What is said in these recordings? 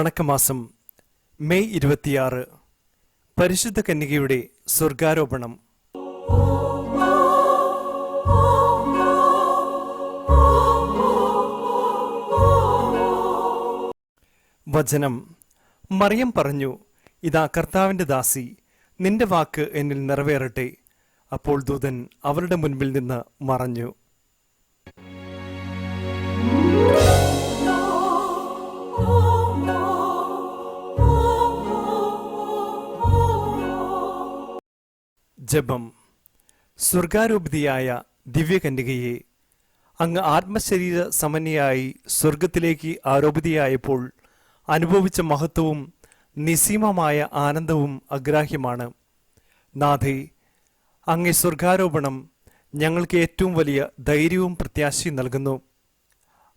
വണക്കമാസം May 26 പരിശുദ്ധ കന്യകയുടെ സ്വർഗാരോപണം. വചനം. മറിയം പറഞ്ഞു, ഇതാ കർത്താവിന്റെ ദാസി, നിന്റെ വാക്ക് എന്നിൽ നിറവേറട്ടെ. അപ്പോൾ ദൂതൻ അവരുടെ മുൻപിൽ നിന്ന് മറഞ്ഞു. ജപം. സ്വർഗാരോപിതയായ ദിവ്യകന്യകയെ, അങ്ങ് ആത്മശരീര സമന്വയായി സ്വർഗത്തിലേക്ക് ആരോപിതയായപ്പോൾ അനുഭവിച്ച മഹത്വവും നിസീമമായ ആനന്ദവും അഗ്രാഹ്യമാണ്. നാഥേ, അങ്ങേ സ്വർഗാരോപണം ഞങ്ങൾക്ക് ഏറ്റവും വലിയ ധൈര്യവും പ്രത്യാശയും നൽകുന്നു.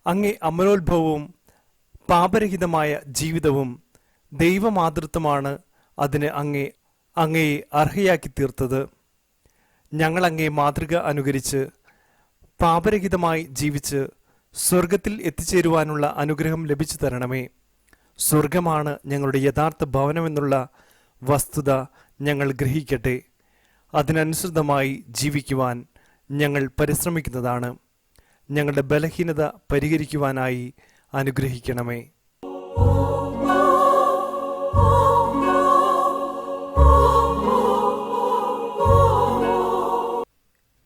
അങ്ങേ അമലോത്ഭവവും പാപരഹിതമായ ജീവിതവും ദൈവമാതൃത്വമാണ് അതിന് അങ്ങയെ അർഹയാക്കി തീർത്തത്. ഞങ്ങൾ അങ്ങേ മാതൃക അനുകരിച്ച് പാപരഹിതമായി ജീവിച്ച് സ്വർഗത്തിൽ എത്തിച്ചേരുവാനുള്ള അനുഗ്രഹം ലഭിച്ചു തരണമേ. സ്വർഗമാണ് ഞങ്ങളുടെ യഥാർത്ഥ ഭവനമെന്നുള്ള വസ്തുത ഞങ്ങൾ ഗ്രഹിക്കട്ടെ. അതിനനുസൃതമായി ജീവിക്കുവാൻ ഞങ്ങൾ പരിശ്രമിക്കുന്നതാണ്. ഞങ്ങളുടെ ബലഹീനത പരിഹരിക്കുവാനായി അനുഗ്രഹിക്കണമേ.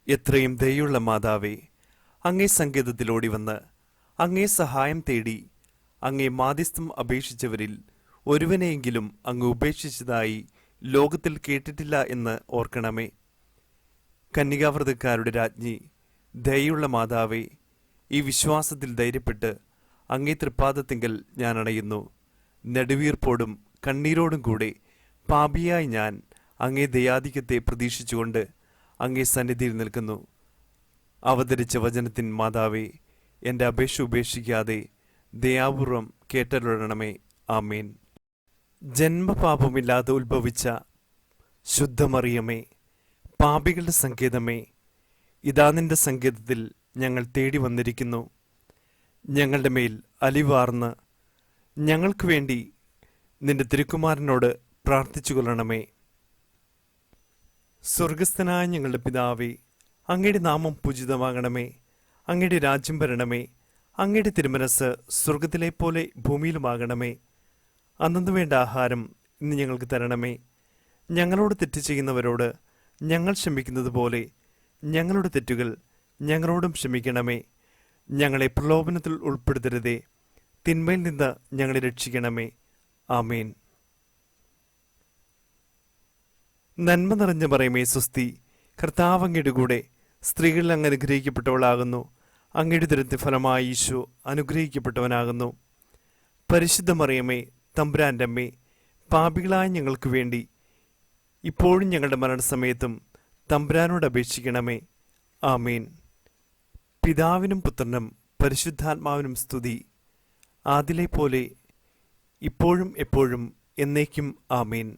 എത്രയും ദയുള്ള മാതാവേ, അങ്ങേ സങ്കേതത്തിലോടി വന്ന് അങ്ങേ സഹായം തേടി അങ്ങേ മാധ്യസ്ഥം അപേക്ഷിച്ചവരിൽ ഒരുവനെയെങ്കിലും അങ്ങ് ഉപേക്ഷിച്ചതായി ലോകത്തിൽ കേട്ടിട്ടില്ല എന്ന് ഓർക്കണമേ. കന്യകാവ്രതക്കാരുടെ രാജ്ഞി, ദയുള്ള മാതാവേ, ഈ വിശ്വാസത്തിൽ ധൈര്യപ്പെട്ട് അങ്ങേ തൃപ്പാദത്തിങ്കൽ ഞാൻ അണയുന്നു. നെടുവീർപ്പോടും കണ്ണീരോടും കൂടെ പാപിയായി ഞാൻ അങ്ങേ ദയാധിക്യത്തെ പ്രതീക്ഷിച്ചുകൊണ്ട് അങ്ങേ സന്നിധിയിൽ നിൽക്കുന്നു. അവതരിച്ച വചനത്തിൻ മാതാവേ, എൻ്റെ അപേക്ഷ ഉപേക്ഷിക്കാതെ ദയാപൂർവം കേട്ടരുളണമേ. ആമേൻ. ജന്മപാപമില്ലാതെ ഉത്ഭവിച്ച ശുദ്ധമറിയമേ, പാപികളുടെ സങ്കേതമേ, ഇതാ നിന്റെ സങ്കേതത്തിൽ ഞങ്ങൾ തേടി വന്നിരിക്കുന്നു. ഞങ്ങളുടെ മേൽ അലിവാർന്ന് ഞങ്ങൾക്ക് വേണ്ടി നിന്റെ തിരുക്കുമാരനോട് പ്രാർത്ഥിച്ചു കൊള്ളണമേ. സ്വർഗസ്ഥനായ ഞങ്ങളുടെ പിതാവേ, അങ്ങയുടെ നാമം പൂജിതമാകണമേ. അങ്ങയുടെ രാജ്യം വരണമേ. അങ്ങയുടെ തിരുമനസ് സ്വർഗത്തിലെ പോലെ ഭൂമിയിലുമാകണമേ. അന്നു വേണ്ട ആഹാരം ഇന്ന് ഞങ്ങൾക്ക് തരണമേ. ഞങ്ങളോട് തെറ്റ് ചെയ്യുന്നവരോട് ഞങ്ങൾ ക്ഷമിക്കുന്നത് പോലെ ഞങ്ങളുടെ തെറ്റുകൾ ഞങ്ങളോടും ക്ഷമിക്കണമേ. ഞങ്ങളെ പ്രലോഭനത്തിൽ ഉൾപ്പെടുത്തരുതേ, തിന്മയിൽ നിന്ന് ഞങ്ങളെ രക്ഷിക്കണമേ. ആമേൻ. നന്മ നിറഞ്ഞ മറിയമേ സ്വസ്തി, കർത്താവ് അങ്ങയുടെ കൂടെ സ്ത്രീകളിൽ അങ്ങ് അനുഗ്രഹിക്കപ്പെട്ടവളാകുന്നു. അങ്ങയുടെ ദുരന്ത ഫലമായി ഈശോ അനുഗ്രഹിക്കപ്പെട്ടവനാകുന്നു. പരിശുദ്ധ മറിയമേ, തമ്പുരാൻ്റെ അമ്മേ, പാപികളായ ഞങ്ങൾക്ക് വേണ്ടി ഇപ്പോഴും ഞങ്ങളുടെ മരണസമയത്തും തമ്പുരാനോട് അപേക്ഷിക്കണമേ. ആമേൻ. പിതാവിനും പുത്രനും പരിശുദ്ധാത്മാവിനും സ്തുതി, ആദിലെ പോലെ ഇപ്പോഴും എപ്പോഴും എന്നേക്കും. ആമേൻ.